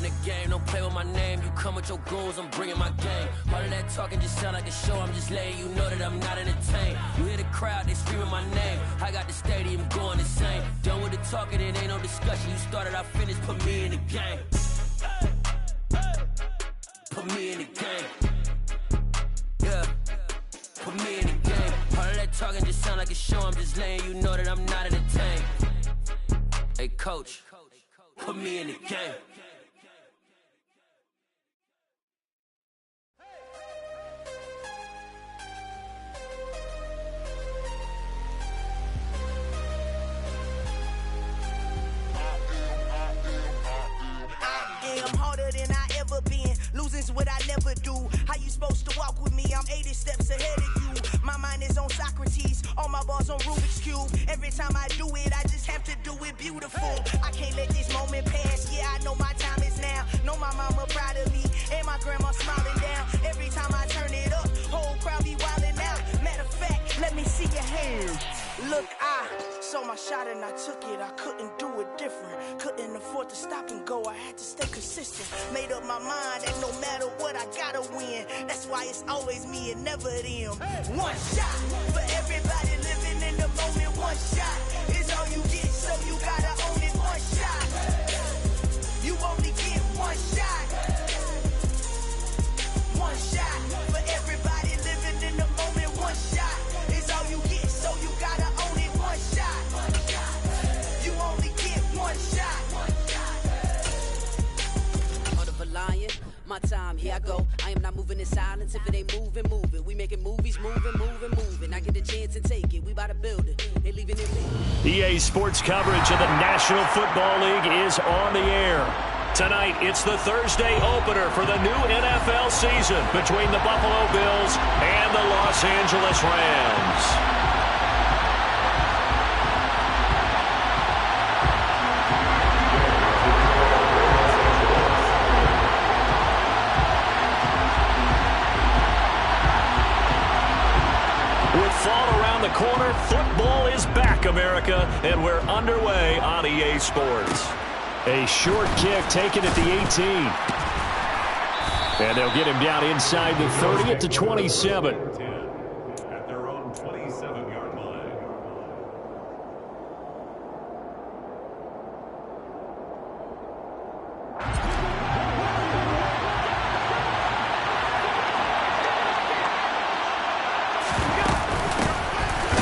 the game, don't play with my name. You come with your goons, I'm bringing my game. All of that talking just sound like a show. I'm just letting you know that I'm not entertained. You hear the crowd, they screaming my name. I got the stadium going insane. Done with the talking, it ain't no discussion. You started, I finished, put me in the game. Put me in the game. Yeah. Put me in the game. All of that talking just sound like a show. I'm just letting you know that I'm not entertained. Hey, coach, put me in the game. I'm harder than I ever been. Losing's what I never do. How you supposed to walk with me? I'm 80 steps ahead of you. My mind is on Socrates. All my bars on Rubik's Cube. Every time I do it, I just have to do it beautiful. I can't let this moment pass. Yeah, I know my time is now. Know my mama proud of me. And my grandma smiling down. Every time I turn it up, whole crowd be wildin' out. Matter of fact, let me see your hands. Look, I saw my shot and I took it. I couldn't do it different. Couldn't afford to stop and go. I had to stay consistent. Made up my mind that no matter what, I gotta win. That's why it's always me and never them. One shot for everybody living in the moment. One shot is all you get, so you gotta own it. One shot. You only get one shot. One shot for everybody living in the moment. One shot is all you get, so you gotta own it. One shot. You only get one shot. Lion, my time, here I go. I am not moving in silence. If it ain't moving, move it. We making movies, moving. I get a chance and take it. We about to build it. They leaving it me. EA Sports coverage of the National Football League is on the air. Tonight, it's the Thursday opener for the new NFL season between the Buffalo Bills and the Los Angeles Rams. Fall around the corner, football is back, America, and we're underway on EA Sports. A short kick taken at the 18. And they'll get him down inside the 30 at the 27. At their own 27-yard line.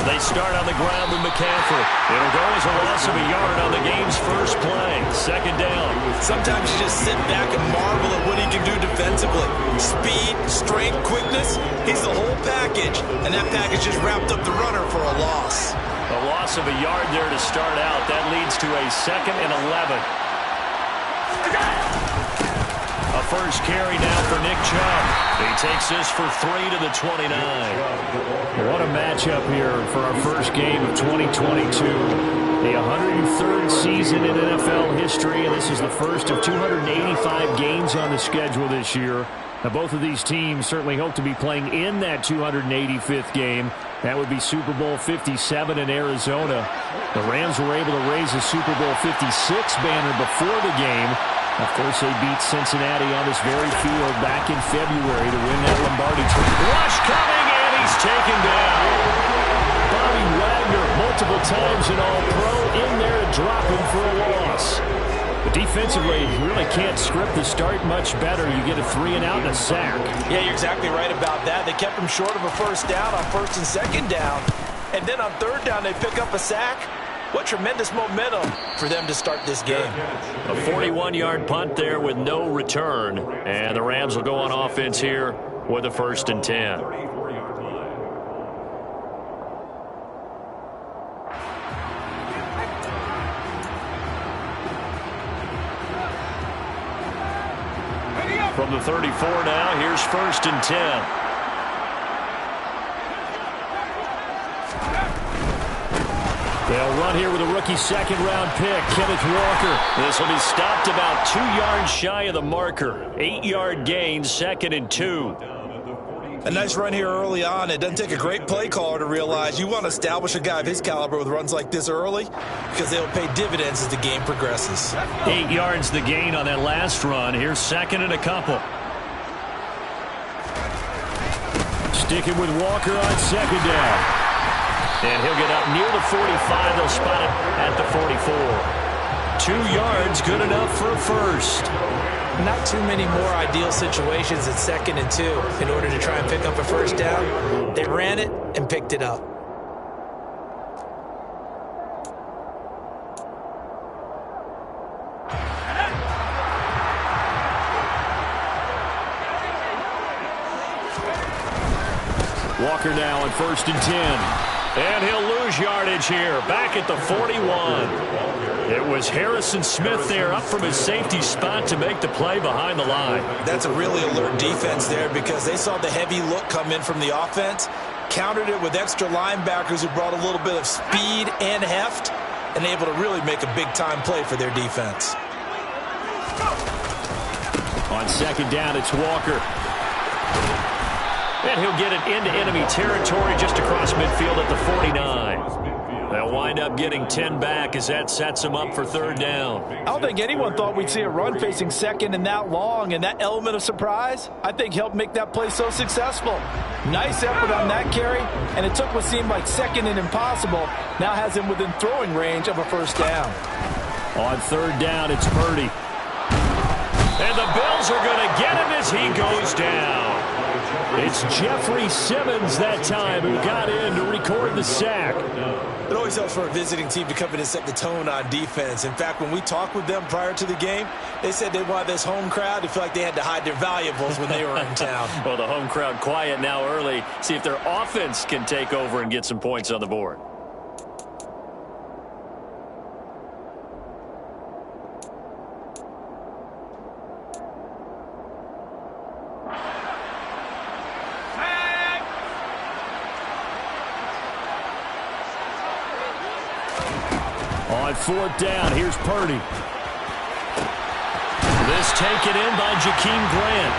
They start on the ground with McCaffrey. It'll go as a loss of a yard on the game's first play. Second down. Sometimes you just sit back and marvel at what he can do defensively. Speed, strength, quickness. He's the whole package. And that package just wrapped up the runner for a loss. A loss of a yard there to start out. That leads to a 2nd and 11. A first carry now for Nick Chubb. He takes this for 3 to the 29. What a matchup here for our first game of 2022. The 103rd season in NFL history, and this is the first of 285 games on the schedule this year. Now, both of these teams certainly hope to be playing in that 285th game. That would be Super Bowl 57 in Arizona. The Rams were able to raise a Super Bowl 56 banner before the game. Of course, they beat Cincinnati on this very field back in February to win that Lombardi Trophy. Rush coming, and he's taken down. Bobby Wagner, multiple times an All-Pro, in there to drop him for a loss. But defensively, you really can't script the start much better. You get a 3 and out and a sack. Yeah, you're exactly right about that. They kept him short of a first down on first and second down. And then on third down, they pick up a sack. What tremendous momentum for them to start this game. A 41-yard punt there with no return. And the Rams will go on offense here with a 1st and 10. From the 34 now, here's 1st and 10. They'll run here with a rookie 2nd-round pick, Kenneth Walker. This will be stopped about 2 yards shy of the marker. 8-yard gain, 2nd and 2. A nice run here early on. It doesn't take a great play caller to realize you want to establish a guy of his caliber with runs like this early because they'll pay dividends as the game progresses. 8 yards the gain on that last run. Here's second and a couple. Sticking with Walker on second down. And he'll get up near the 45. They'll spot it at the 44. 2 yards, good enough for a first. Not too many more ideal situations at 2nd and 2 in order to try and pick up a first down. They ran it and picked it up. Walker now on 1st and 10. And he'll lose yardage here, back at the 41. It was Harrison Smith there up from his safety spot to make the play behind the line. That's a really alert defense there because they saw the heavy look come in from the offense, countered it with extra linebackers who brought a little bit of speed and heft, and able to really make a big-time play for their defense. On 2nd down, it's Walker. And he'll get it into enemy territory just across midfield at the 49. They'll wind up getting 10 back as that sets them up for 3rd down. I don't think anyone thought we'd see a run facing 2nd and that long, and that element of surprise, I think, helped make that play so successful. Nice effort on that carry, and it took what seemed like 2nd and impossible, now has him within throwing range of a first down. On 3rd down, it's Purdy. And the Bills are going to get him as he goes down. It's Jeffrey Simmons that time who got in to record the sack. It always helps for a visiting team to come in and set the tone on defense. In fact, when we talked with them prior to the game, they said they wanted this home crowd to feel like they had to hide their valuables when they were in town. Well, the home crowd quiet now early. See if their offense can take over and get some points on the board. On 4th down, here's Purdy. This taken in by Jakeem Grant.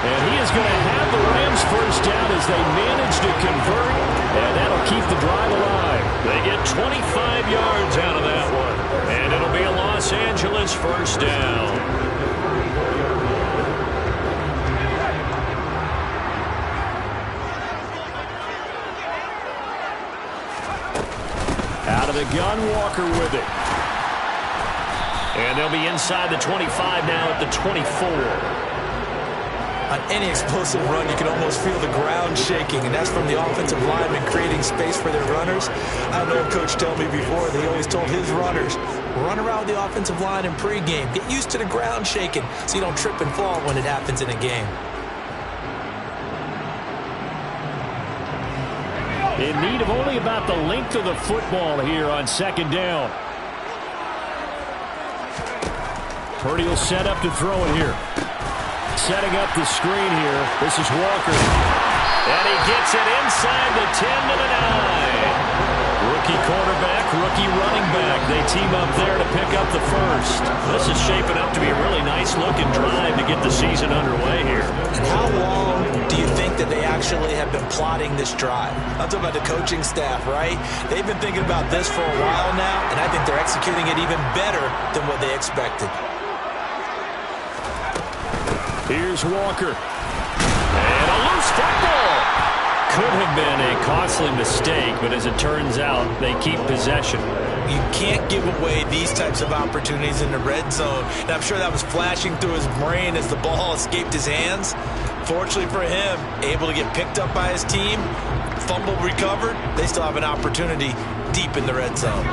And he is going to have the Rams first down as they manage to convert. And that'll keep the drive alive. They get 25 yards out of that one. And it'll be a Los Angeles first down. Out of the gun, Walker with it. And they'll be inside the 25 now at the 24. On any explosive run, you can almost feel the ground shaking, and that's from the offensive linemen creating space for their runners. I know a coach told me before, they always told his runners, run around the offensive line in pregame. Get used to the ground shaking so you don't trip and fall when it happens in a game. In need of only about the length of the football here on 2nd down. Purdy will set up to throw it here. Setting up the screen here. This is Walker. And he gets it inside the 10 to the 9. Rookie quarterback, rookie running back. They team up there to pick up the first. This is shaping up to be a really nice-looking drive to get the season underway here. And how long do you think that they actually have been plotting this drive? I'm talking about the coaching staff, right? They've been thinking about this for a while now, and I think they're executing it even better than what they expected. Here's Walker. And a loose football. Could have been a costly mistake, but as it turns out, they keep possession. You can't give away these types of opportunities in the red zone. And I'm sure that was flashing through his brain as the ball escaped his hands. Fortunately for him, able to get picked up by his team, fumble recovered. They still have an opportunity deep in the red zone.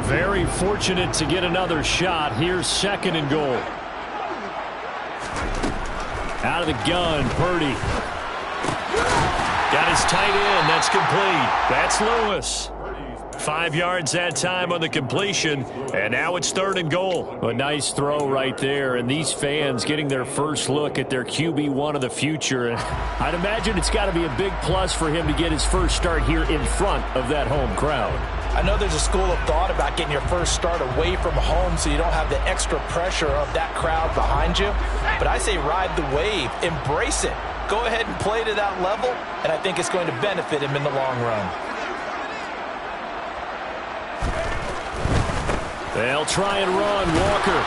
Very fortunate to get another shot. Here's 2nd and goal. Out of the gun, Purdy. Got his tight end. That's complete. That's Lewis. 5 yards that time on the completion, and now it's 3rd and goal. A nice throw right there, and these fans getting their first look at their QB1 of the future. I'd imagine it's got to be a big plus for him to get his first start here in front of that home crowd. I know there's a school of thought about getting your first start away from home so you don't have the extra pressure of that crowd behind you. But I say ride the wave. Embrace it. go ahead and play to that level, and I think it's going to benefit him in the long run. They'll try and run. Walker.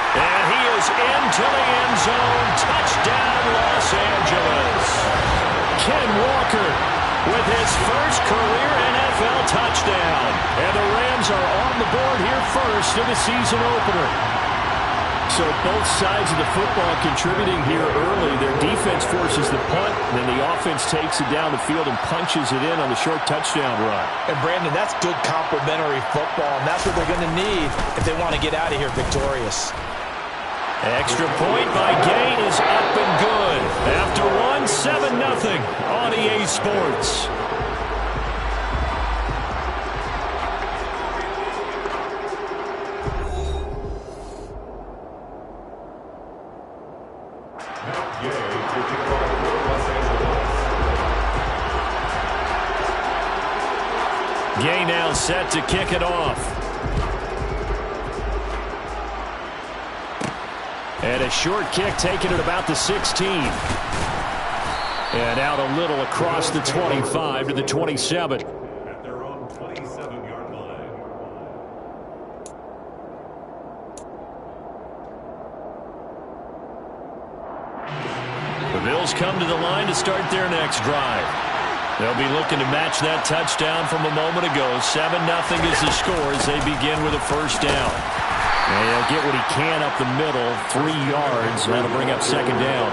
And he is into the end zone. Touchdown, Los Angeles. Ken Walker with his first career NFL touchdown. And the Rams are on the board here first in the season opener. So both sides of the football contributing here early. Their defense forces the punt, and then the offense takes it down the field and punches it in on the short touchdown run. And, Brandon, that's good complementary football, and that's what they're going to need if they want to get out of here victorious. Extra point by Gay is up and good. After one, 7-0 on EA Sports. Gay now set to kick it off. And a short kick taken at about the 16. And out a little across the 25 to the 27. At their own 27-yard line. The Bills come to the line to start their next drive. They'll be looking to match that touchdown from a moment ago. 7-0 is the score as they begin with a first down. And he'll get what he can up the middle, 3 yards. That'll bring up second down.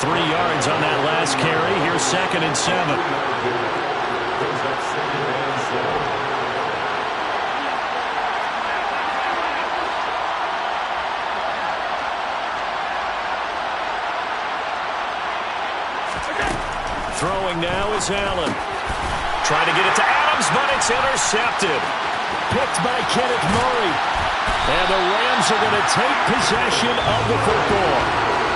3 yards on that last carry. Here's 2nd and 7. Throwing now is Allen. Trying to get it to Adams, but it's intercepted. Picked by Kenneth Murray. And the Rams are going to take possession of the football.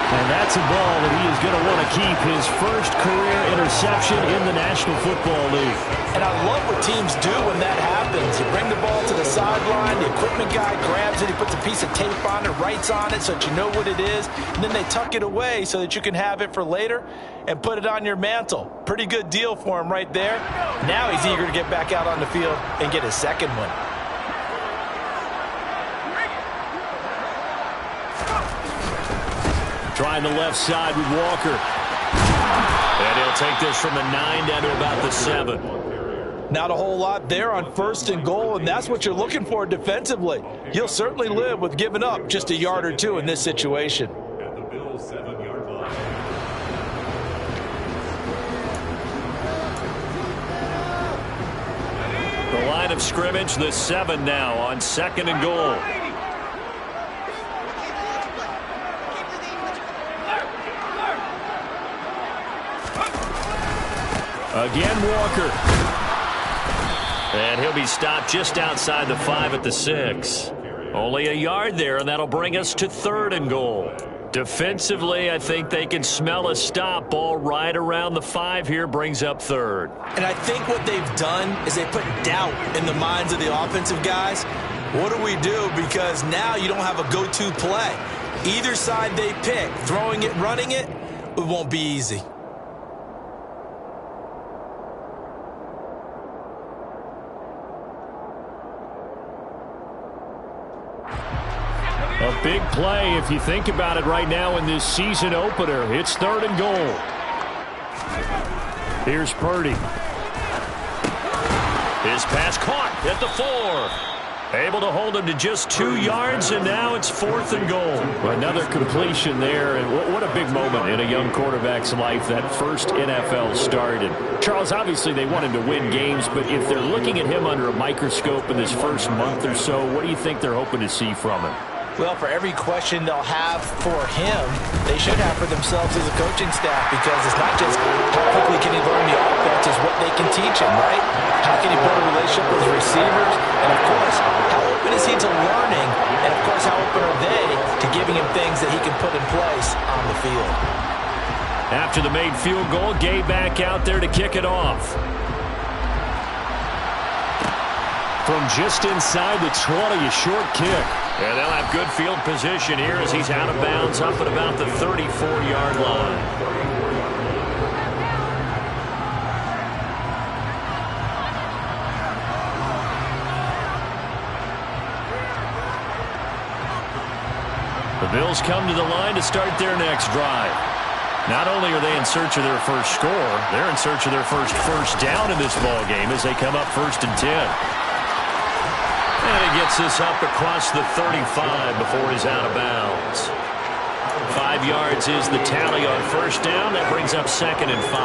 And that's a ball that he is going to want to keep, his first career interception in the National Football League. And I love what teams do when that happens. You bring the ball to the sideline, the equipment guy grabs it, he puts a piece of tape on it, writes on it so that you know what it is, and then they tuck it away so that you can have it for later and put it on your mantle. Pretty good deal for him right there. Now he's eager to get back out on the field and get his second one. Trying the left side with Walker. And he'll take this from the 9 down to about the 7. Not a whole lot there on 1st and goal, and that's what you're looking for defensively. You'll certainly live with giving up just a yard or two in this situation. At the Bills' 7-yard line. The line of scrimmage, the 7 now on 2nd and goal. Again, Walker. And he'll be stopped just outside the 5 at the 6. Only a yard there, and that'll bring us to 3rd and goal. Defensively, I think they can smell a stop. Ball right around the 5 here brings up 3rd. And I think what they've done is they put doubt in the minds of the offensive guys. What do we do? Because now you don't have a go-to play. Either side they pick, throwing it, running it, it won't be easy. A big play if you think about it right now in this season opener. It's 3rd and goal. Here's Purdy. His pass caught at the 4. Able to hold him to just 2 yards, and now it's 4th and goal. Another completion there, and what a big moment in a young quarterback's life, that first NFL start. And Charles, obviously they want him to win games, but if they're looking at him under a microscope in this first month or so, what do you think they're hoping to see from him? Well, for every question they'll have for him, they should have for themselves as a coaching staff, because it's not just how quickly can he learn the offense, it's what they can teach him, right? How can he build a relationship with his receivers? And, of course, how open is he to learning? And, of course, how open are they to giving him things that he can put in place on the field? After the made field goal, Gay back out there to kick it off. From just inside the 20, a short kick. And they'll have good field position here as he's out of bounds up at about the 34-yard line. The Bills come to the line to start their next drive. Not only are they in search of their first score, they're in search of their first down in this ball game as they come up 1st and 10. And he gets this up across the 35 before he's out of bounds. 5 yards is the tally on first down. That brings up 2nd and 5.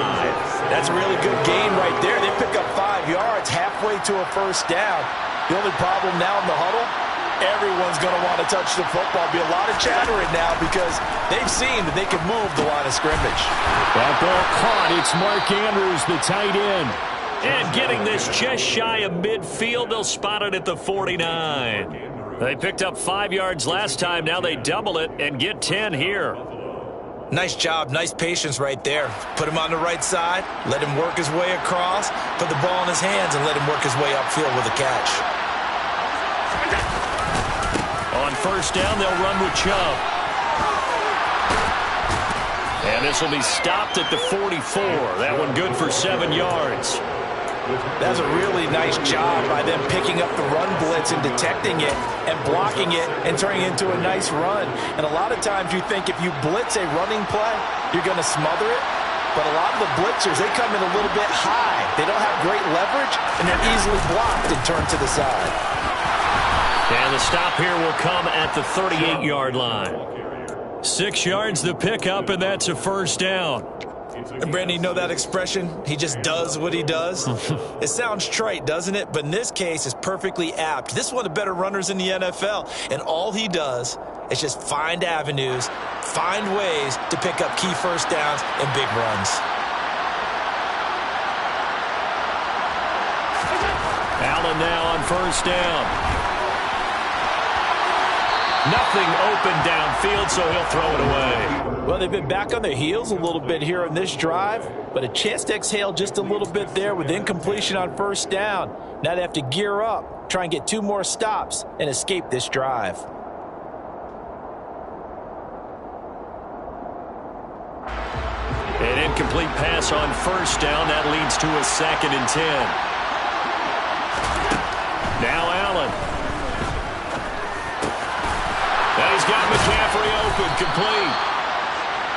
That's a really good gain right there. They pick up 5 yards halfway to a first down. The only problem now in the huddle, everyone's going to want to touch the football. Be a lot of chattering now because they've seen that they can move the line of scrimmage. That ball caught. It's Mark Andrews, the tight end. And getting this just shy of midfield, they'll spot it at the 49. They picked up 5 yards last time. Now they double it and get 10 here. Nice job, nice patience right there. Put him on the right side, let him work his way across, put the ball in his hands, and let him work his way upfield with a catch. On first down, they'll run with Chubb. And this will be stopped at the 44. That one good for 7 yards. That's a really nice job by them picking up the run blitz and detecting it and blocking it and turning it into a nice run. And a lot of times you think if you blitz a running play, you're going to smother it. But a lot of the blitzers, they come in a little bit high. They don't have great leverage, and they're easily blocked and turned to the side. And the stop here will come at the 38-yard line. 6 yards the pickup, and that's a first down. And Brandon, you know that expression? He just does what he does. It sounds trite, doesn't it? But in this case, it's perfectly apt. This is one of the better runners in the NFL. And all he does is just find avenues, find ways to pick up key first downs and big runs. Allen now on first down. Nothing open downfield, so he'll throw it away. Well, they've been back on their heels a little bit here on this drive, but a chance to exhale just a little bit there with incompletion on first down. Now they have to gear up, try and get 2 more stops, and escape this drive. An incomplete pass on first down. That leads to a 2nd and 10. Now Allen. He's got McCaffrey open, complete.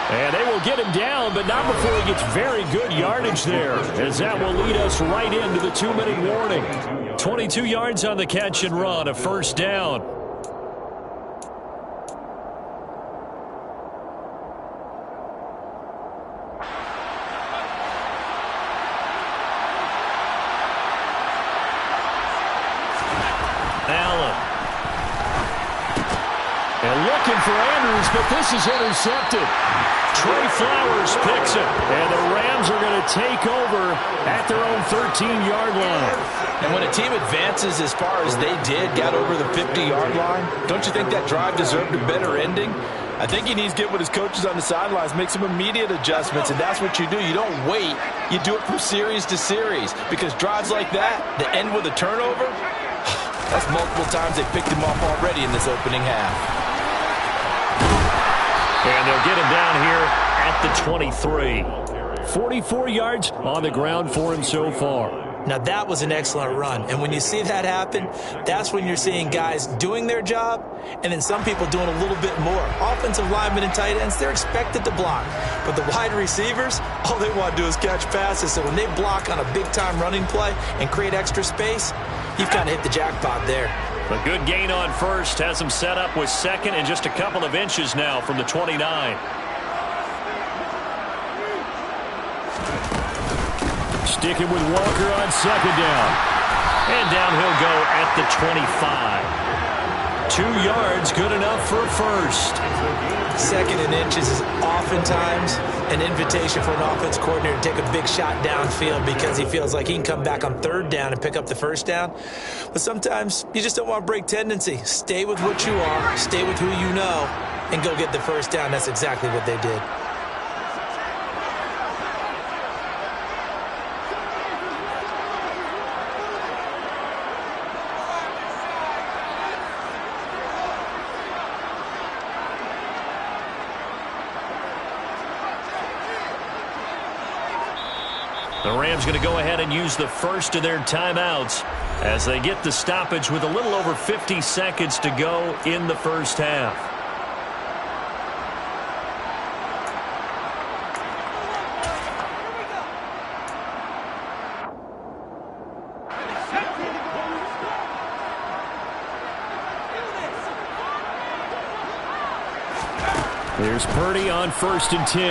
And they will get him down, but not before he gets very good yardage there, as that will lead us right into the 2-minute warning. 22 yards on the catch and run, a first down. Looking for Andrews, but this is intercepted. Trey Flowers picks it, and the Rams are going to take over at their own 13-yard line. And when a team advances as far as they did, got over the 50-yard line, don't you think that drive deserved a better ending? I think he needs to get with his coaches on the sidelines, make some immediate adjustments, and that's what you do. You don't wait. You do it from series to series, because drives like that end with a turnover, that's multiple times they picked him off already in this opening half. And they'll get him down here at the 23. 44 yards on the ground for him so far. Now, that was an excellent run. And when you see that happen, that's when you're seeing guys doing their job and then some people doing a little bit more. Offensive linemen and tight ends, they're expected to block. But the wide receivers, all they want to do is catch passes. So when they block on a big-time running play and create extra space, you've kind of hit the jackpot there. A good gain on first has him set up with 2nd and just a couple of inches now from the 29. Sticking with Walker on 2nd down. And down he'll go at the 25. 2 yards, good enough for a first. 2nd and inches is oftentimes an invitation for an offense coordinator to take a big shot downfield because he feels like he can come back on 3rd down and pick up the first down. But sometimes you just don't want to break tendency. Stay with what you are, stay with who you know, and go get the first down. That's exactly what they did. The Rams going to go ahead and use the first of their timeouts as they get the stoppage with a little over 50 seconds to go in the first half. Here's Purdy on 1st and 10.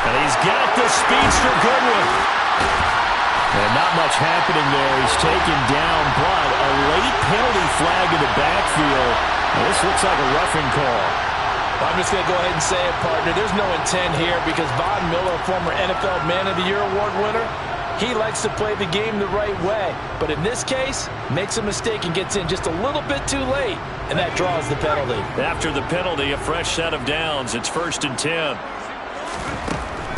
And he's got the speedster Goodwin. And not much happening there. He's taken down, but a late penalty flag in the backfield. This looks like a roughing call. I'm just going to go ahead and say it, partner. There's no intent here because Von Miller, former NFL Man of the Year award winner, he likes to play the game the right way. But in this case, makes a mistake and gets in just a little bit too late, and that draws the penalty. After the penalty, a fresh set of downs. It's 1st and 10.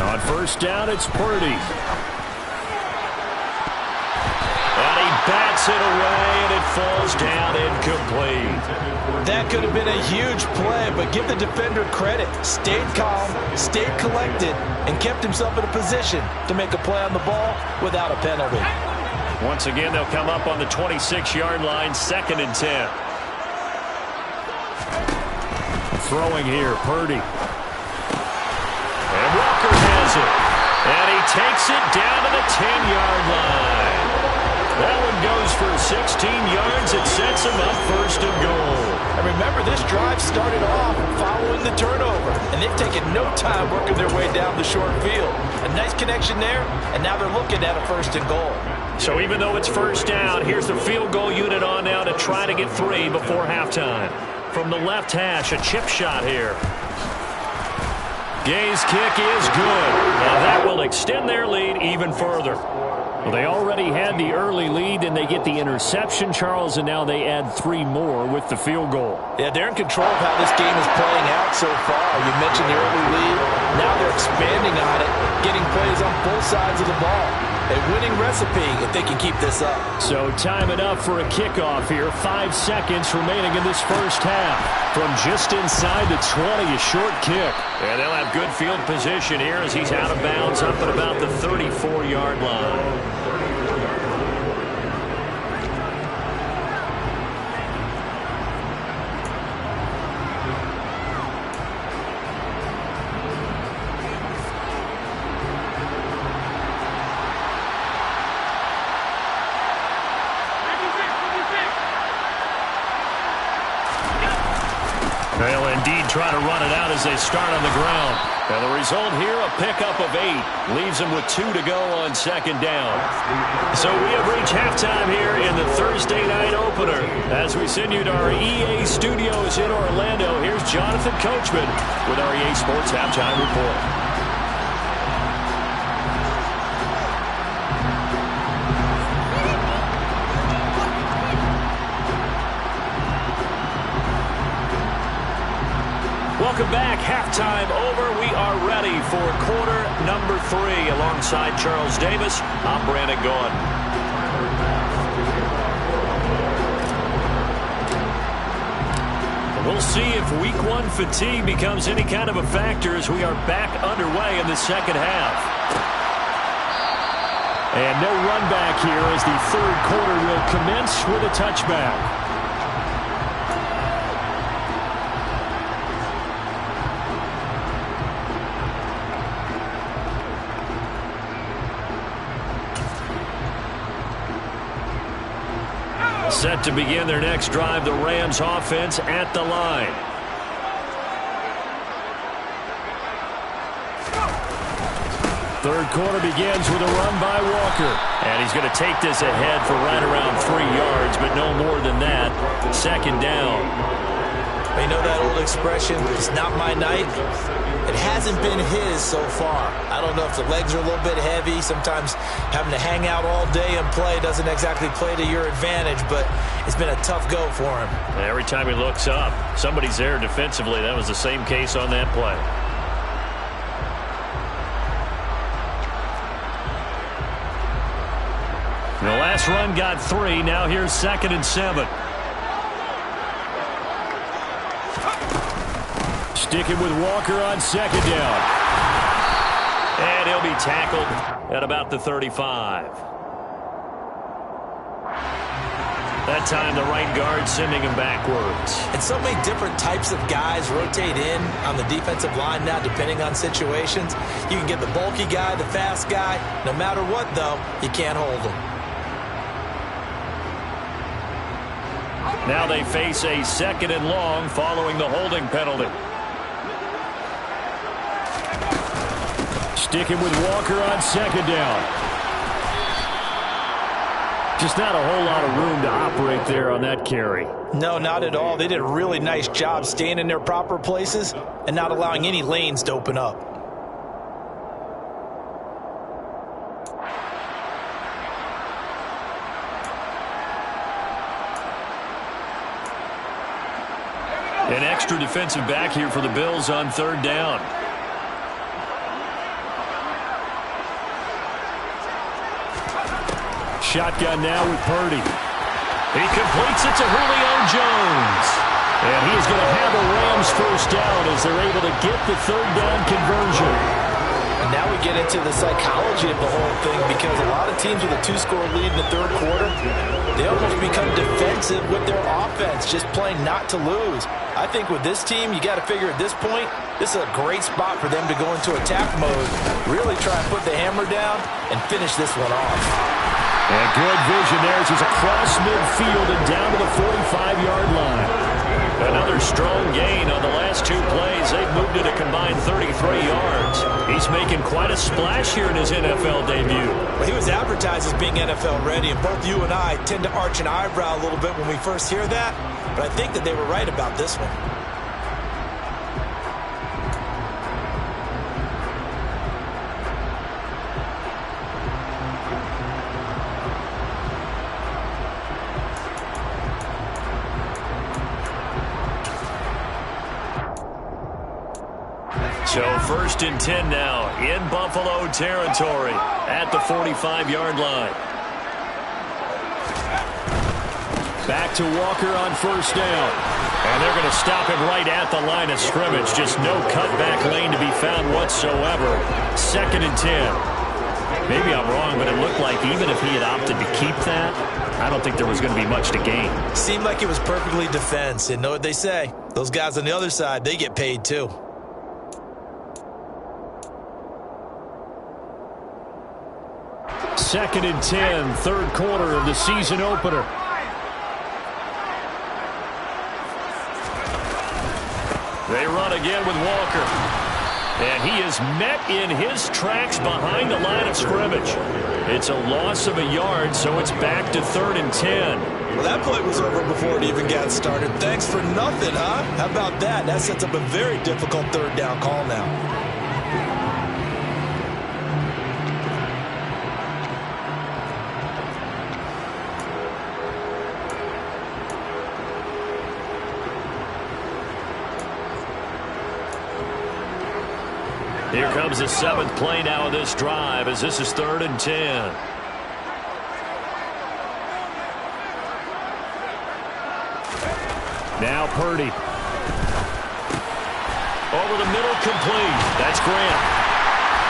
On 1st down, it's Purdy. And he bats it away, and it falls down incomplete. That could have been a huge play, but give the defender credit. Stayed calm, stayed collected, and kept himself in a position to make a play on the ball without a penalty. Once again, they'll come up on the 26-yard line, 2nd and 10. Throwing here, Purdy. And Walker has it. And he takes it down to the 10-yard line. That one goes for 16 yards. It sets him up 1st and goal. And remember, this drive started off following the turnover, and they've taken no time working their way down the short field. A nice connection there, and now they're looking at a 1st and goal. So even though it's 1st down, here's the field goal unit on now to try to get 3 before halftime. From the left hash, a chip shot here. Gay's kick is good. Now that will extend their lead even further. Well, they already had the early lead, and they get the interception, Charles, and now they add 3 more with the field goal. Yeah, they're in control of how this game is playing out so far. You mentioned the early lead. Now they're expanding on it, getting plays on both sides of the ball. A winning recipe if they can keep this up. So time it up for a kickoff here. 5 seconds remaining in this first half. From just inside the 20, a short kick. And they'll have good field position here as he's out of bounds up at about the 34-yard line. They'll indeed try to run it out as they start on the ground. And the result here, a pickup of 8. Leaves them with 2 to go on 2nd down. So we have reached halftime here in the Thursday night opener. As we send you to our EA studios in Orlando, here's Jonathan Coachman with our EA Sports Halftime Report. Welcome back. Halftime over. We are ready for quarter number 3. Alongside Charles Davis, I'm Brandon Gaudin. We'll see if Week 1 fatigue becomes any kind of a factor as we are back underway in the second half. And no run back here as the third quarter will commence with a touchback. Set to begin their next drive, the Rams offense at the line. Third quarter begins with a run by Walker. And he's going to take this ahead for right around 3 yards, but no more than that. 2nd down. You know that old expression, it's not my night? It hasn't been his so far. I don't know if the legs are a little bit heavy. Sometimes having to hang out all day and play doesn't exactly play to your advantage, but it's been a tough go for him. And every time he looks up, somebody's there defensively. That was the same case on that play. The last run got 3. Now here's 2nd and 7. Sticking with Walker on 2nd down. And he'll be tackled at about the 35. That time the right guard sending him backwards. And so many different types of guys rotate in on the defensive line now depending on situations. You can get the bulky guy, the fast guy. No matter what, though, you can't hold him. Now they face a 2nd and long following the holding penalty. Sticking with Walker on 2nd down. Just not a whole lot of room to operate there on that carry. No, not at all. They did a really nice job staying in their proper places and not allowing any lanes to open up. An extra defensive back here for the Bills on 3rd down. Shotgun now with Purdy. He completes it to Julio Jones. And he's going to have a Rams 1st down as they're able to get the 3rd down conversion. And now we get into the psychology of the whole thing, because a lot of teams with a 2-score lead in the 3rd quarter, they almost become defensive with their offense, just playing not to lose. I think with this team, you got to figure at this point, this is a great spot for them to go into attack mode, really try and put the hammer down and finish this one off. And good vision there as he's across midfield and down to the 45-yard line. Another strong gain on the last 2 plays. They've moved it a combined 33 yards. He's making quite a splash here in his NFL debut. Well, he was advertised as being NFL ready, and both you and I tend to arch an eyebrow a little bit when we first hear that, but I think that they were right about this one. So 1st and 10 now in Buffalo territory at the 45-yard line. Back to Walker on 1st down. And they're going to stop him right at the line of scrimmage. Just no cutback lane to be found whatsoever. 2nd and 10. Maybe I'm wrong, but it looked like even if he had opted to keep that, I don't think there was going to be much to gain. Seemed like it was perfectly defense. And know what they say? Those guys on the other side, they get paid too. 2nd and 10, 3rd quarter of the season opener. They run again with Walker. And he is met in his tracks behind the line of scrimmage. It's a loss of a yard, so it's back to 3rd and 10. Well, that play was over before it even got started. Thanks for nothing, huh? How about that? That sets up a very difficult 3rd down call now. Here comes the 7th play now of this drive as this is 3rd and 10. Now Purdy. Over the middle, complete. That's Grant.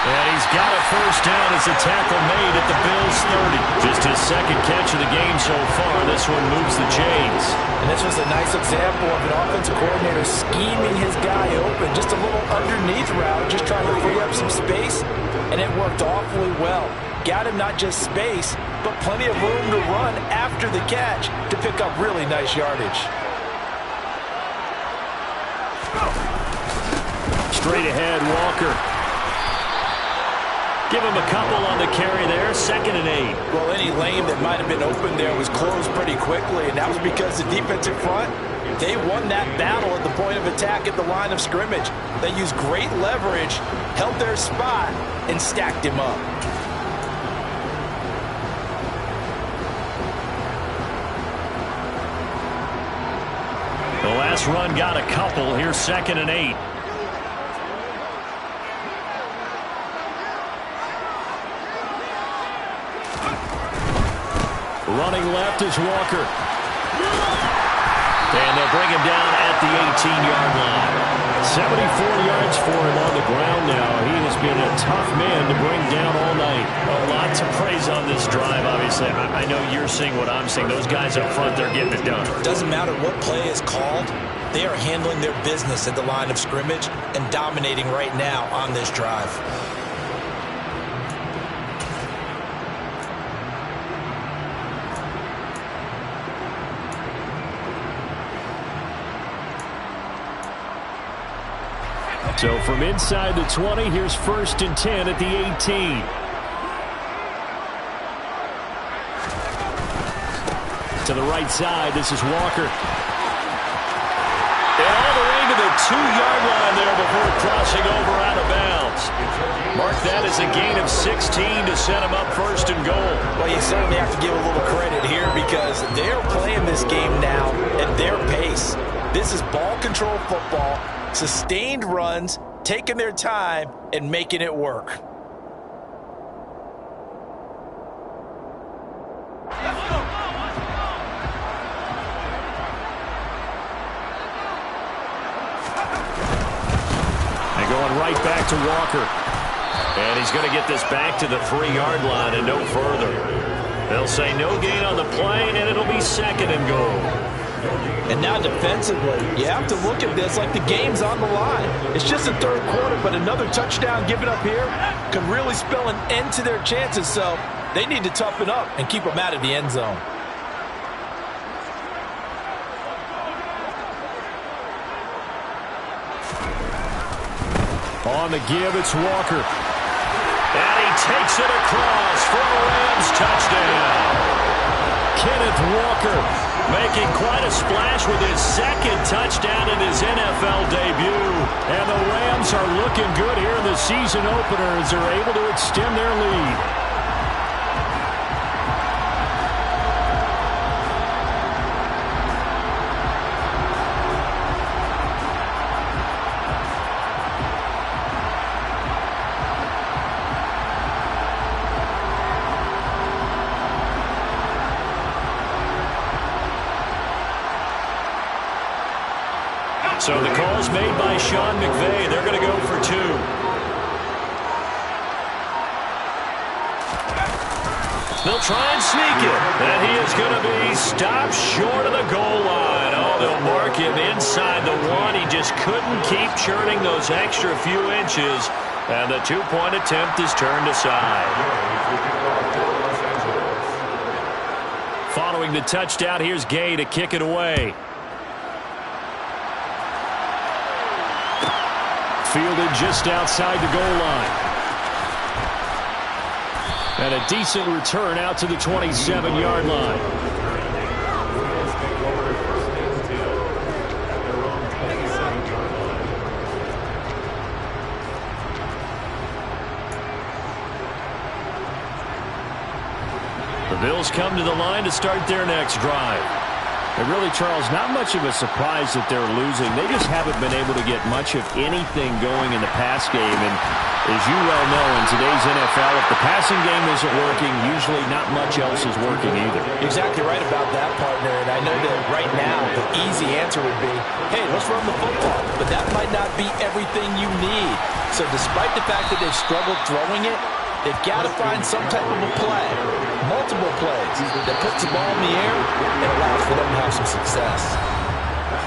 And he's got a 1st down as the tackle made at the Bills' 30. Just his 2nd catch of the game so far. This one moves the chains. And this was a nice example of an offensive coordinator scheming his guy open. Just a little underneath route, just trying to free up some space. And it worked awfully well. Got him not just space, but plenty of room to run after the catch to pick up really nice yardage. Straight ahead, Walker. Give him a couple on the carry there, 2nd and 8. Well, any lane that might have been open there was closed pretty quickly, and that was because the defensive front, they won that battle at the point of attack at the line of scrimmage. They used great leverage, held their spot, and stacked him up. The last run got a couple. Here's 2nd and 8. Running left is Walker. And they'll bring him down at the 18-yard line. 74 yards for him on the ground now. He has been a tough man to bring down all night. A lot to praise on this drive, obviously. I know you're seeing what I'm seeing. Those guys up front, they're getting it done. Doesn't matter what play is called. They are handling their business at the line of scrimmage and dominating right now on this drive. So from inside the 20, here's 1st and 10 at the 18. To the right side, this is Walker. And all the way to the 2-yard line there before crossing over out of bounds. Mark that as a gain of 16 to set him up 1st and goal. Well, you certainly have to give a little credit here because they're playing this game now at their pace. This is ball control football, sustained runs, taking their time, and making it work. And going right back to Walker. And he's going to get this back to the 3-yard line and no further. They'll say no gain on the play, and it'll be 2nd and goal. And now defensively, you have to look at this like the game's on the line. It's just the 3rd quarter, but another touchdown given up here could really spell an end to their chances. So they need to toughen up and keep them out of the end zone. On the give, it's Walker. And he takes it across for a Rams touchdown. Kenneth Walker making quite a splash with his 2nd touchdown in his NFL debut. And the Rams are looking good here in the season opener as they're able to extend their lead. So the call's made by Sean McVay. They're going to go for 2. They'll try and sneak it. And he is going to be stopped short of the goal line. Oh, they'll mark him inside the 1. He just couldn't keep churning those extra few inches. And the 2-point attempt is turned aside. Following the touchdown, here's Gay to kick it away. Fielded just outside the goal line. And a decent return out to the 27-yard line. The Bills come to the line to start their next drive. And really, Charles, not much of a surprise that they're losing. They just haven't been able to get much of anything going in the pass game. And as you well know, in today's NFL, if the passing game isn't working, usually not much else is working either. Exactly right about that, partner. And I know that right now the easy answer would be, hey, let's run the football. But that might not be everything you need. So despite the fact that they've struggled throwing it, they've got to find some type of a play, multiple plays, that puts the ball in the air and allows for them to have some success.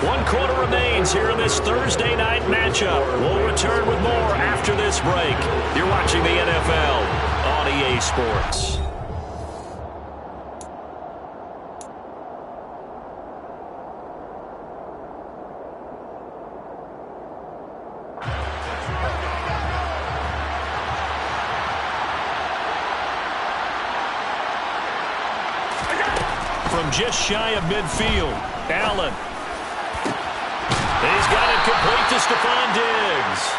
1 quarter remains here in this Thursday night matchup. We'll return with more after this break. You're watching the NFL on EA Sports. From just shy of midfield, Allen. He's got it complete to Stephon Diggs.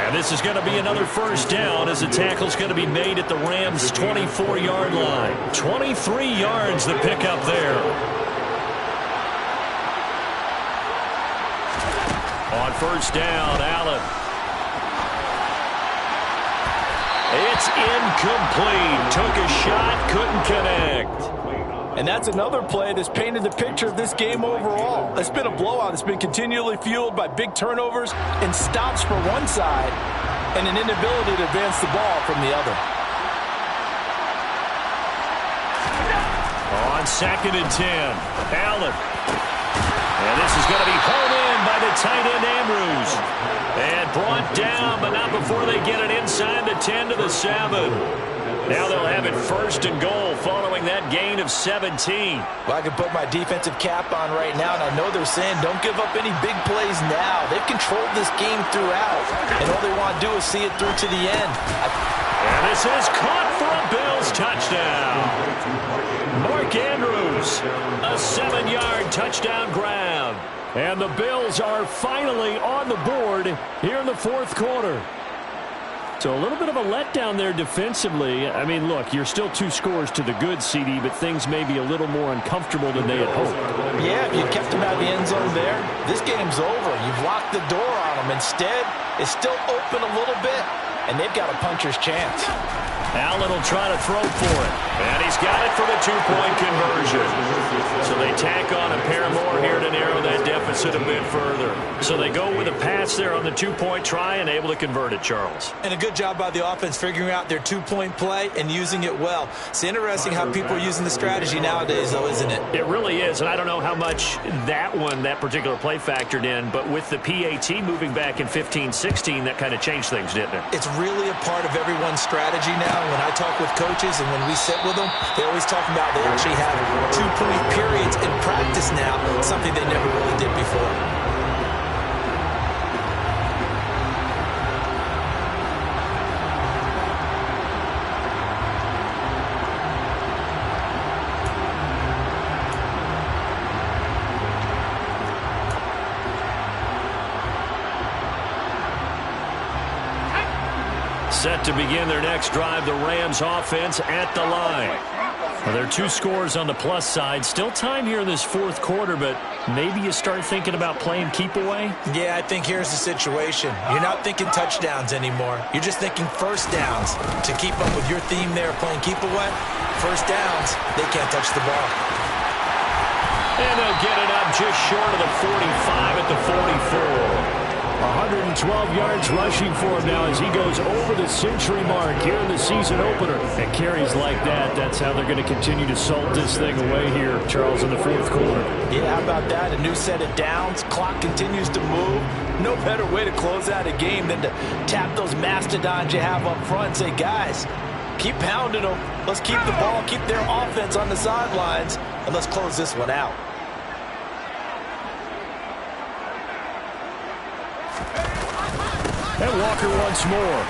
And this is going to be another 1st down as the tackle's going to be made at the Rams' 24-yard line. 23 yards the pickup there. On 1st down, Allen. It's incomplete. Took a shot, couldn't connect. And that's another play that's painted the picture of this game overall. It's been a blowout. It's been continually fueled by big turnovers and stops for one side and an inability to advance the ball from the other. On 2nd and 10, Allen. And this is going to be hauled in by the tight end Andrews. And brought down, but not before they get it inside the 10 to the 7. Now they'll have it first and goal following that gain of 17. Well, I can put my defensive cap on right now, and I know they're saying don't give up any big plays now. They've controlled this game throughout, and all they want to do is see it through to the end. And this is caught for a Bills touchdown. Mark Andrews, a 7-yard touchdown grab. And the Bills are finally on the board here in the fourth quarter. So a little bit of a letdown there defensively. I mean, look, you're still 2 scores to the good, CD, but things may be a little more uncomfortable than they had hoped. Yeah, if you kept them out of the end zone there, this game's over. You've locked the door on them. Instead, it's still open a little bit, and they've got a puncher's chance. Allen will try to throw for it. And he's got it for the 2-point conversion. So they tack on a pair more here to narrow that deficit a bit further. So they go with a pass there on the 2-point try and able to convert it, Charles. And a good job by the offense figuring out their 2-point play and using it well. It's interesting how people are using the strategy nowadays, though, isn't it? It really is. And I don't know how much that particular play factored in, but with the PAT moving back in 15-16, that kind of changed things, didn't it? It's really a part of everyone's strategy now. When I talk with coaches and when we sit with them, they always talk about they actually have 2-point periods in practice now, something they never really did before. Set to begin their next drive, the Rams offense at the line. Well, there are 2 scores on the plus side. Still time here in this fourth quarter, but maybe you start thinking about playing keep away? Yeah, I think here's the situation. You're not thinking touchdowns anymore. You're just thinking first downs. To keep up with your theme there, playing keep away, first downs, they can't touch the ball. And they'll get it up just short of the 45 at the 44. 112 yards rushing for him now as he goes over the century mark here in the season opener. And carries like that, that's how they're going to continue to salt this thing away here, Charles, in the fourth quarter. Yeah, how about that? A new set of downs. Clock continues to move. No better way to close out a game than to tap those mastodons you have up front and say, guys, keep pounding them. Let's keep the ball, keep their offense on the sidelines, and let's close this one out. And Walker once more.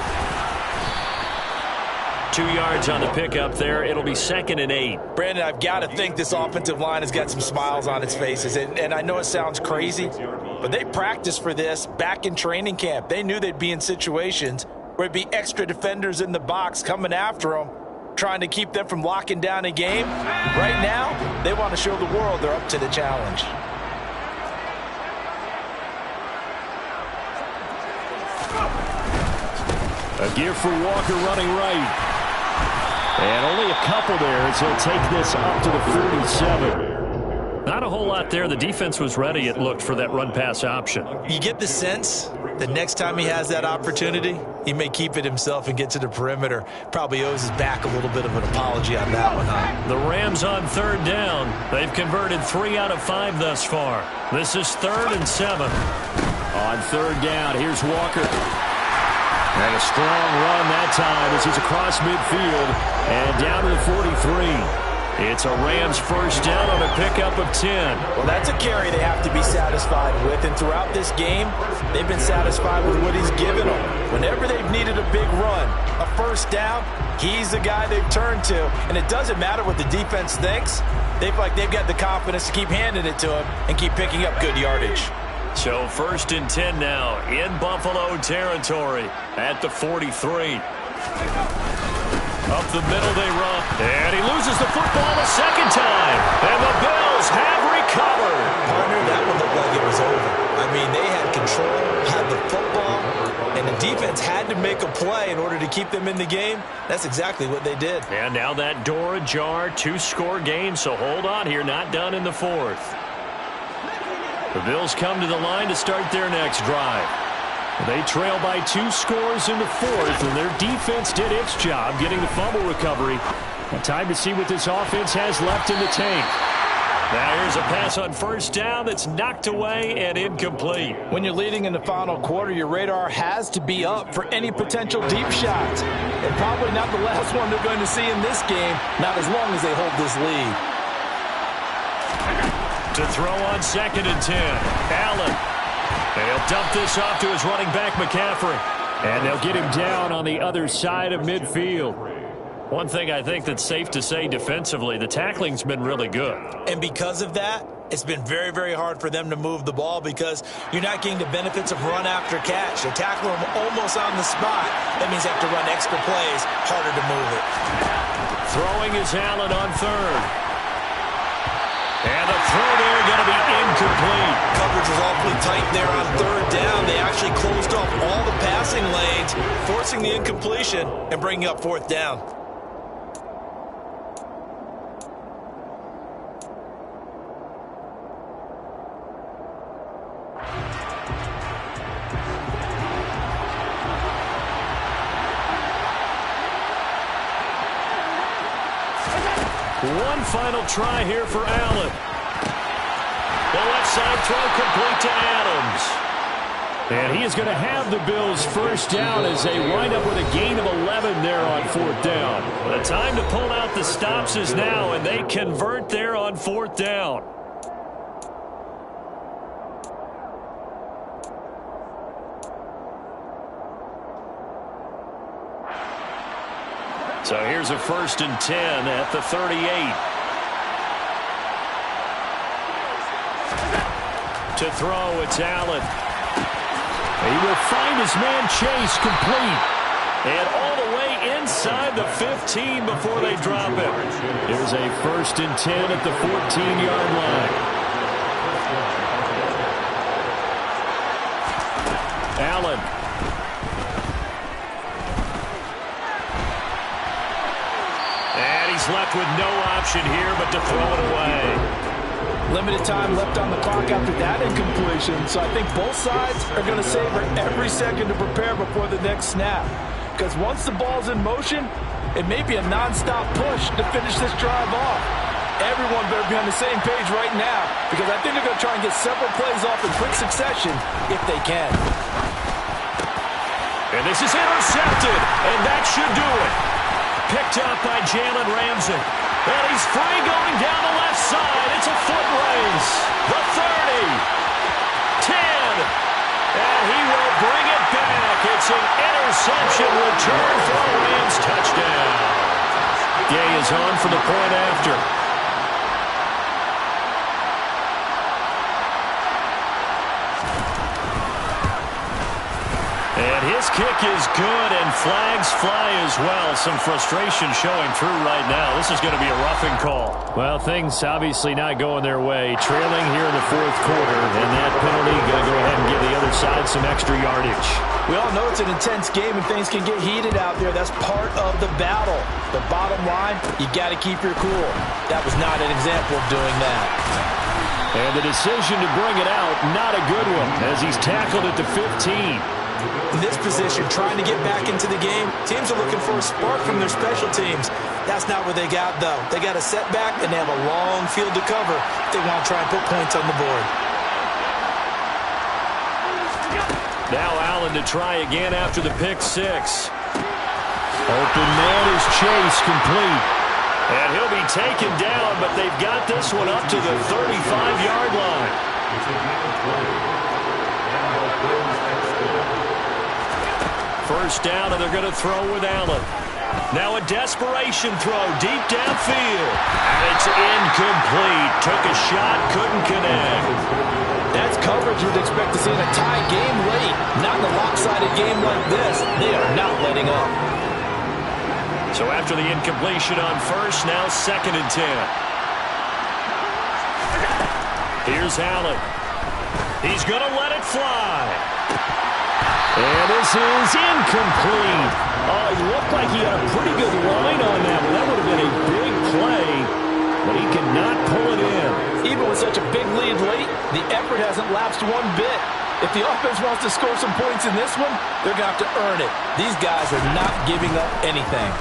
2 yards on the pickup there. It'll be 2nd and 8. Brandon, I've got to think this offensive line has got some smiles on its faces. And I know it sounds crazy, but they practiced for this back in training camp. They knew they'd be in situations where it'd be extra defenders in the box coming after them, trying to keep them from locking down a game. Right now, they want to show the world they're up to the challenge. A give for Walker running right. And only a couple there as he'll take this up to the 47. Not a whole lot there. The defense was ready, it looked, for that run-pass option. You get the sense that next time he has that opportunity, he may keep it himself and get to the perimeter. Probably owes his back a little bit of an apology on that one, huh? The Rams on 3rd down. They've converted 3 out of 5 thus far. This is 3rd and 7. On 3rd down, here's Walker. And a strong run that time as he's across midfield and down to the 43. It's a Rams first down on a pickup of 10. Well, that's a carry they have to be satisfied with. And throughout this game, they've been satisfied with what he's given them. Whenever they've needed a big run, a first down, he's the guy they've turned to. And it doesn't matter what the defense thinks. They've got the confidence to keep handing it to him and keep picking up good yardage. So 1st and 10 now in Buffalo territory at the 43. Up the middle they run. And he loses the football a second time. And the Bills have recovered. Partner, that one looked like it was over. I mean, they had control, had the football, and the defense had to make a play in order to keep them in the game. That's exactly what they did. And now that door ajar, 2-score game. So hold on here, not done in the 4th. The Bills come to the line to start their next drive. They trail by 2 scores in the 4th, and their defense did its job getting the fumble recovery. And time to see what this offense has left in the tank. Now here's a pass on first down that's knocked away and incomplete. When you're leading in the final quarter, your radar has to be up for any potential deep shots. And probably not the last one they're going to see in this game, not as long as they hold this lead. To throw on 2nd and 10. Allen. And he'll dump this off to his running back, McCaffrey. And they'll get him down on the other side of midfield. One thing I think that's safe to say defensively, the tackling's been really good. And because of that, it's been very, very hard for them to move the ball because you're not getting the benefits of run after catch. They tackle them almost on the spot. That means they have to run extra plays, harder to move it. Throwing is Allen on 3rd. And the throw there going to be incomplete. Coverage was awfully tight there on 3rd down. They actually closed off all the passing lanes, forcing the incompletion and bringing up 4th down. One final try here for Allen. The left side throw complete to Adams. And he is going to have the Bills first down as they wind up with a gain of 11 there on 4th down. The time to pull out the stops is now, and they convert there on 4th down. So here's a 1st and 10 at the 38. To throw, it's Allen. He will find his man Chase complete. And all the way inside the 15 before they drop it. Here's a 1st and 10 at the 14-yard line. Allen. And he's left with no option here but to throw it away. Limited time left on the clock after that incompletion, so I think both sides are going to savor every second to prepare before the next snap. Because once the ball's in motion, it may be a non-stop push to finish this drive off. Everyone better be on the same page right now, because I think they're going to try and get several plays off in quick succession if they can. And this is intercepted, and that should do it. Picked up by Jalen Ramsey. And he's free going down the left side. It's a foot race. The 30. 10. And he will bring it back. It's an interception return for a Rams touchdown. Gay is on for the point after. And his kick is good, and flags fly as well. Some frustration showing through right now. This is going to be a roughing call. Well, things obviously not going their way. Trailing here in the 4th quarter, and that penalty going to go ahead and give the other side some extra yardage. We all know it's an intense game, and things can get heated out there. That's part of the battle. The bottom line, you got to keep your cool. That was not an example of doing that. And the decision to bring it out, not a good one, as he's tackled at the 15. In this position, trying to get back into the game, teams are looking for a spark from their special teams. That's not what they got, though. They got a setback, and they have a long field to cover if they want to try and put points on the board. Now Allen to try again after the pick 6. Open man is Chase, complete. And he'll be taken down, but they've got this one up to the 35-yard line. First down, and they're going to throw with Allen. Now a desperation throw deep downfield. And it's incomplete. Took a shot, couldn't connect. That's coverage you'd expect to see in a tie game late. Not in a lopsided game like this. They are not letting up. So after the incompletion on first, now 2nd and 10. Here's Allen. He's going to let it fly. And this is incomplete. Oh, he looked like he had a pretty good line on that one. That would have been a big play, but he cannot pull it in. Even with such a big lead late, the effort hasn't lapsed one bit. If the offense wants to score some points in this one, they're going to have to earn it. These guys are not giving up anything.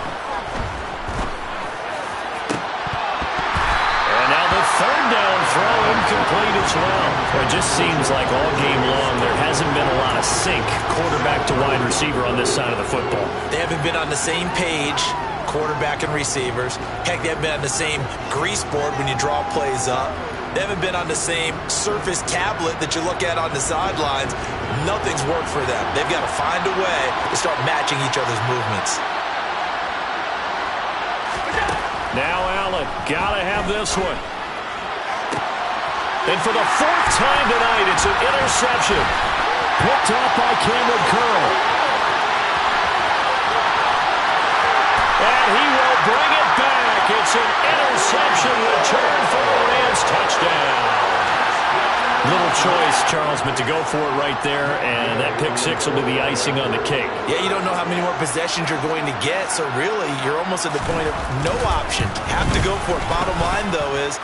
And now the 3rd down throw, incomplete as well. It just seems like all game long there hasn't been a lot of sync quarterback to wide receiver on this side of the football. They haven't been on the same page, quarterback and receivers. Heck, they haven't been on the same grease board when you draw plays up. They haven't been on the same surface tablet that you look at on the sidelines. Nothing's worked for them. They've got to find a way to start matching each other's movements. Now Allen, gotta have this one. And for the fourth time tonight, it's an interception. Picked up by Cameron Curl. And he will bring it back. It's an interception return for a Rams touchdown. Little choice, Charles, but to go for it right there, and that pick six will be the icing on the cake. Yeah, you don't know how many more possessions you're going to get, so really you're almost at the point of no option. Have to go for it. Bottom line, though, is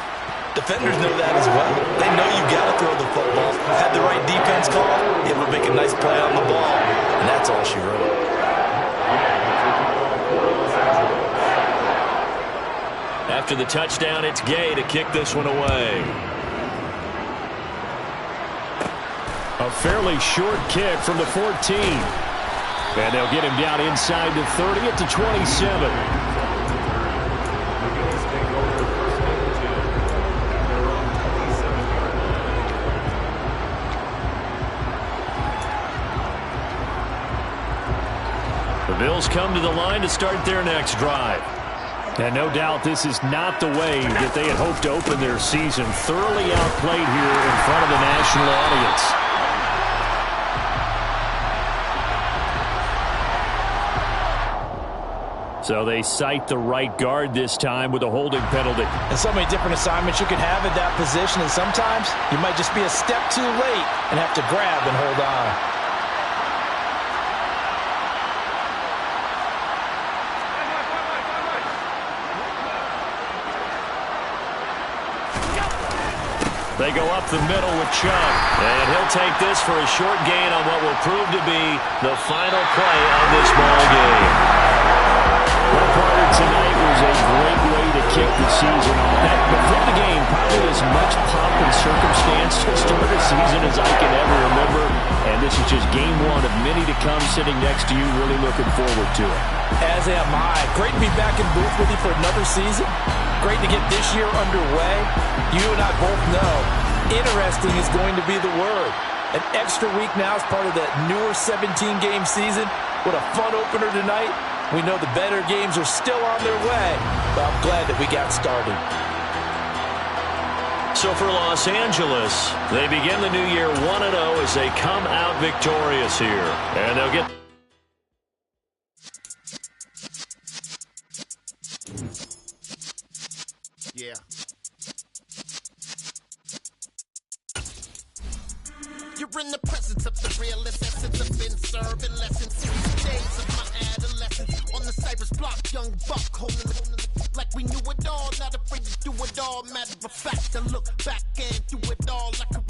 defenders know that as well. They know you got to throw the football. Had the right defense call, able to make a nice play on the ball, and that's all she wrote. After the touchdown, it's Gay to kick this one away. A fairly short kick from the 14. And they'll get him down inside the 30 at the 27. The Bills come to the line to start their next drive. And no doubt this is not the way that they had hoped to open their season. Thoroughly outplayed here in front of the national audience. So they cite the right guard this time with a holding penalty. And so many different assignments you could have at that position, and sometimes you might just be a step too late and have to grab and hold on. They go up the middle with Chubb, and he'll take this for a short gain on what will prove to be the final play of this ball game. Well, part of tonight was a great way to kick the season off. Before the game, probably as much pomp and circumstance to start a season as I can ever remember. And this is just game one of many to come sitting next to you, really looking forward to it. As am I. Great to be back in booth with you for another season. Great to get this year underway. You and I both know interesting is going to be the word. An extra week now as part of that newer 17-game season. What a fun opener tonight. We know the better games are still on their way, but I'm glad that we got started. So for Los Angeles, they begin the new year 1-0 as they come out victorious here. And they'll get... Yeah. You're in the presence of the realest essence of been serving lessons. 3 days of my adolescence on the Cypress block, young buck holding it like we knew it all, not afraid to do it all. Matter of fact, I look back and do it all like a